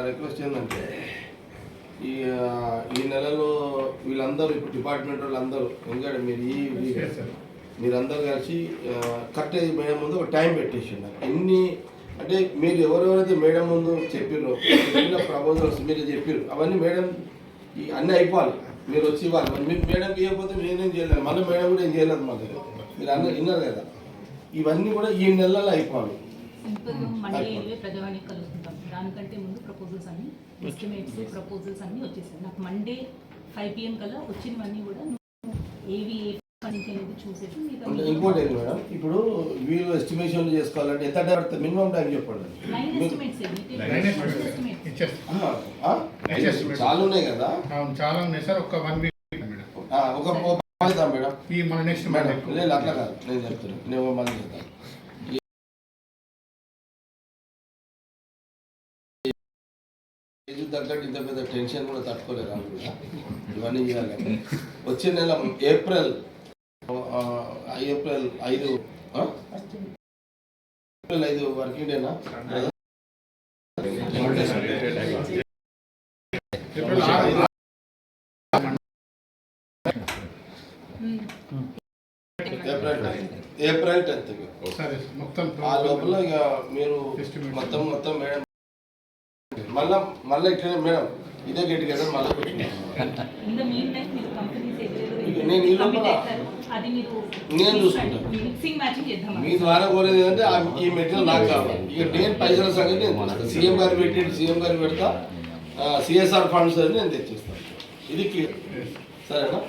Request ఏంటంటే ఈ నెలలో వీళ్ళందరూ ఇప్పుడు డిపార్ట్మెంట్ వాళ్ళందరూ ఎందుకంటే మీరందరూ కలిసి కరెక్ట్ మేడం ముందు ఒక టైం పెట్టేసిండు ఎన్ని అంటే మీరు ఎవరెవరైతే మేడం ముందు చెప్పిన ప్రపోజల్స్ మీరు చెప్పారు అవన్నీ మేడం అన్నీ అయిపోవాలి మీరు వచ్చి ఇవ్వాలి మీరు మేడంకి ఇవ్వకపోతే నేనేం చేయలేదు మళ్ళీ మేడం కూడా ఏం చేయలేదు మళ్ళీ మీరు అందరూ విన్నారు కదా ఇవన్నీ కూడా ఈ నెలల్లో అయిపోవాలి. ప్రజావాణి కలుసుకుంటాం దానికంటే ముందు ప్రపోజల్స్ అన్ని ఎస్టిమేట్స్ ప్రపోజల్స్ అన్ని వచ్చేసాయి నాకు మండే 5 PM కల్లా వచ్చినవన్నీ కూడా ఏవి అనేది చూసేసి ఇంకోటి ఏంటి మేడం ఇప్పుడు వీళ్ళు ఎస్టిమేషన్ చేసుకోవాలంటే ఎంత టైం పడుతుంది మినిమం టైం చెప్పండి. చాలా ఉన్నాయి కదా చాలా ఉన్నాయి సార్ ఒక 1 వీక్ ఒక మేడం ఈ మన నెక్స్ట్ మేడం లేదు అట్లా కాదు నేను చెప్తాను నేను మళ్ళీ చెప్తాను తగ్గట్టు ఇంత పెద్ద టెన్షన్ కూడా తట్టుకోలేదు కూడా ఇవన్నీ చేయాలి. వచ్చే నెల ఏప్రిల్ 5 వర్కింగ్ డేనా ఏప్రిల్ 10 ఆ లోపల ఇక మీరు మొత్తం మేడం మళ్ళీ ఇట్లా మేడం ఇదే గెట్ కదా మళ్ళీ నేను ఈ లోపల నేను చూసుకుంటాను మీ ద్వారా కోరేది ఏంటంటే ఈ మెటీరియల్ నాకు కావాలి ఇక నేను పైసల సంగతి నేను సీఎం గారు పెడతా CSR ఫండ్స్ అని నేను తెచ్చిస్తాను ఇది క్లియర్ సరేనా.